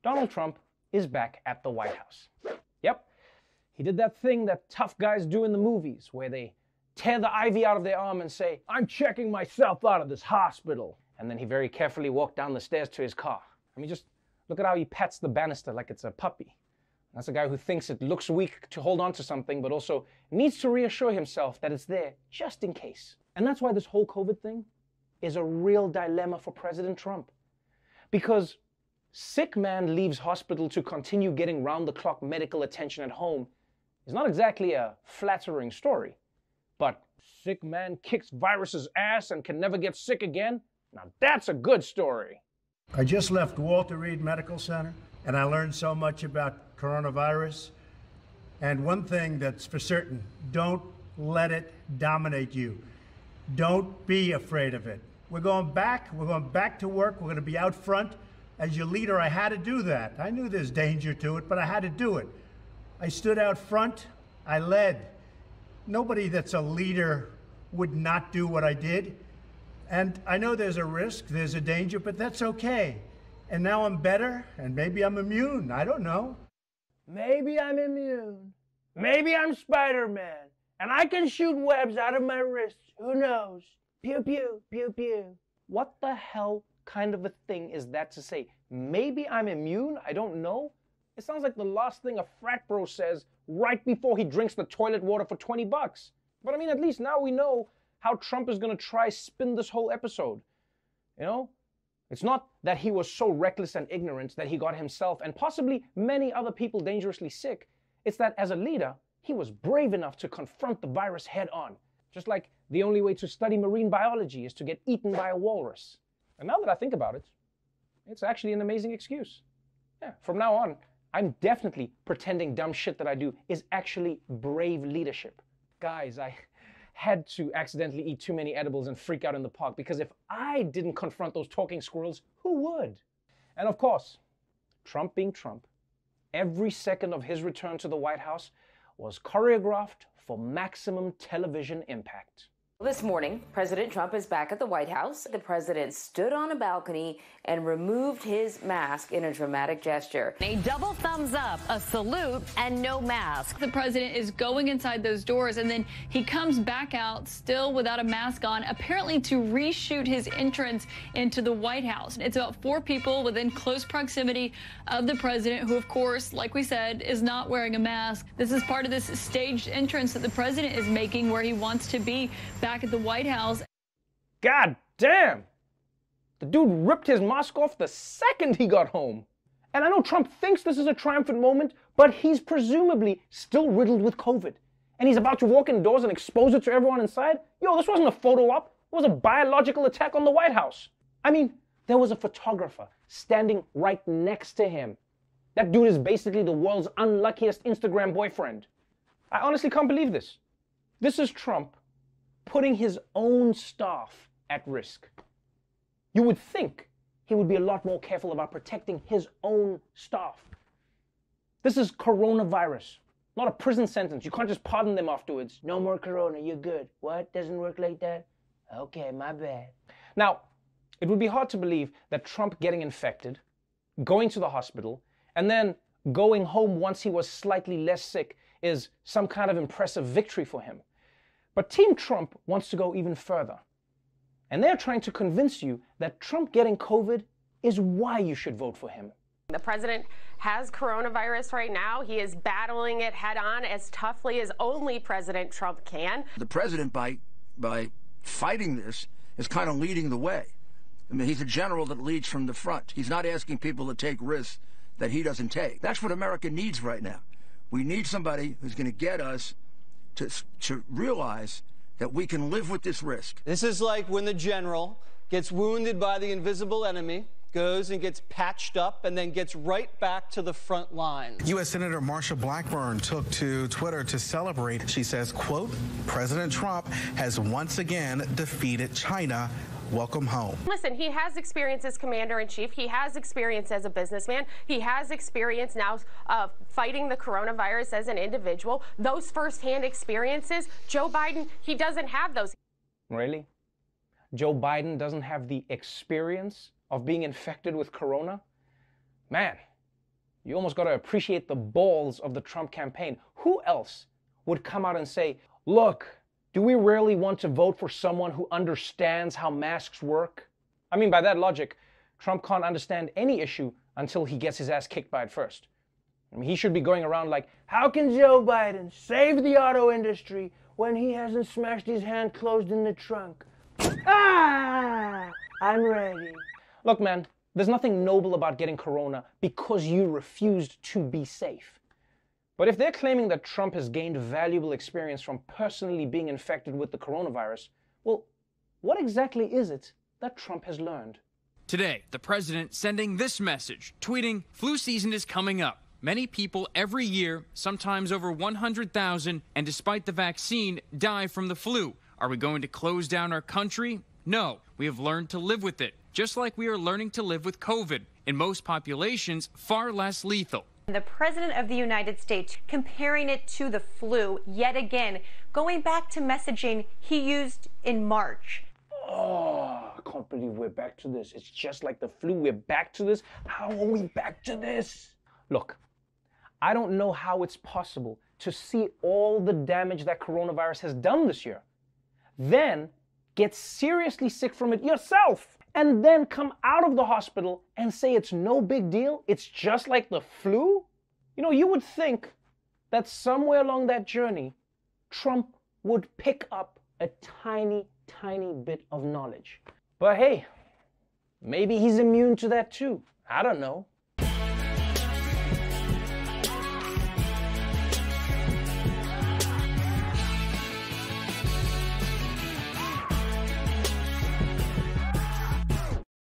Donald Trump is back at the White House. Yep, he did that thing that tough guys do in the movies where they tear the IV out of their arm and say, "I'm checking myself out of this hospital." And then he very carefully walked down the stairs to his car. I mean, just look at how he pats the banister like it's a puppy. That's a guy who thinks it looks weak to hold on to something, but also needs to reassure himself that it's there just in case. And that's why this whole COVID thing is a real dilemma for President Trump. Because sick man leaves hospital to continue getting round-the-clock medical attention at home is not exactly a flattering story. But sick man kicks virus's ass and can never get sick again? Now that's a good story. I just left Walter Reed Medical Center, and I learned so much about coronavirus. And one thing that's for certain, don't let it dominate you. Don't be afraid of it. We're going back to work. We're going to be out front. As your leader, I had to do that. I knew there's danger to it, but I had to do it. I stood out front. I led. Nobody that's a leader would not do what I did. And I know there's a risk, there's a danger, but that's okay. And now I'm better, and maybe I'm immune. I don't know. Maybe I'm immune. Maybe I'm Spider-Man, and I can shoot webs out of my wrists. Who knows? Pew, pew, pew, pew. What the hell kind of a thing is that to say? Maybe I'm immune? I don't know. It sounds like the last thing a frat bro says right before he drinks the toilet water for $20. But I mean, at least now we know how Trump is going to try spin this whole episode. You know? It's not that he was so reckless and ignorant that he got himself and possibly many other people dangerously sick. It's that as a leader, he was brave enough to confront the virus head on. Just like the only way to study marine biology is to get eaten by a walrus. And now that I think about it, it's actually an amazing excuse. Yeah, from now on, I'm definitely pretending dumb shit that I do is actually brave leadership. Guys, I had to accidentally eat too many edibles and freak out in the park, because if I didn't confront those talking squirrels, who would? And of course, Trump being Trump, every second of his return to the White House was choreographed for maximum television impact. This morning, President Trump is back at the White House. The president stood on a balcony and removed his mask in a dramatic gesture. A double thumbs up, a salute, and no mask. The president is going inside those doors, and then he comes back out still without a mask on, apparently to reshoot his entrance into the White House. It's about 4 people within close proximity of the president who, of course, like we said, is not wearing a mask. This is part of this staged entrance that the president is making where he wants to be back at the White House. God damn! The dude ripped his mask off the second he got home. And I know Trump thinks this is a triumphant moment, but he's presumably still riddled with COVID. And he's about to walk indoors and expose it to everyone inside? Yo, this wasn't a photo op. It was a biological attack on the White House. I mean, there was a photographer standing right next to him. That dude is basically the world's unluckiest Instagram boyfriend. I honestly can't believe this. This is Trump putting his own staff at risk. You would think he would be a lot more careful about protecting his own staff. This is coronavirus, not a prison sentence. You can't just pardon them afterwards. No more corona, you're good. What? Doesn't work like that? Okay, my bad. Now, it would be hard to believe that Trump getting infected, going to the hospital, and then going home once he was slightly less sick is some kind of impressive victory for him. But Team Trump wants to go even further. And they're trying to convince you that Trump getting COVID is why you should vote for him. The president has coronavirus right now. He is battling it head on as toughly as only President Trump can. The president, by fighting this, is kind of leading the way. I mean, he's a general that leads from the front. He's not asking people to take risks that he doesn't take. That's what America needs right now. We need somebody who's going to get us to realize that we can live with this risk. This is like when the general gets wounded by the invisible enemy, goes and gets patched up, and then gets right back to the front line. U.S. Senator Marsha Blackburn took to Twitter to celebrate. She says, quote, President Trump has once again defeated China. Welcome home. Listen, he has experience as commander-in-chief. He has experience as a businessman. He has experience now fighting the coronavirus as an individual. Those firsthand experiences, Joe Biden, he doesn't have those. Really? Joe Biden doesn't have the experience of being infected with corona? Man, You almost got to appreciate the balls of the Trump campaign. Who else would come out and say, look, do we really want to vote for someone who understands how masks work? I mean, by that logic, Trump can't understand any issue until he gets his ass kicked by it first. I mean, he should be going around like, how can Joe Biden save the auto industry when he hasn't smashed his hand closed in the trunk? Ah, I'm ready. Look, man, there's nothing noble about getting corona because you refused to be safe. But if they're claiming that Trump has gained valuable experience from personally being infected with the coronavirus, well, what exactly is it that Trump has learned? Today, the president sending this message, tweeting, "Flu season is coming up. Many people every year, sometimes over 100,000, and despite the vaccine, die from the flu. Are we going to close down our country? No, we have learned to live with it, just like we are learning to live with COVID. In most populations, far less lethal." The President of the United States comparing it to the flu yet again, going back to messaging he used in March. Oh, I can't believe we're back to this. It's just like the flu. We're back to this. How are we back to this? Look, I don't know how it's possible to see all the damage that coronavirus has done this year, then get seriously sick from it yourself, and then come out of the hospital and say it's no big deal, it's just like the flu? You know, you would think that somewhere along that journey, Trump would pick up a tiny bit of knowledge. But hey, maybe he's immune to that too. I don't know.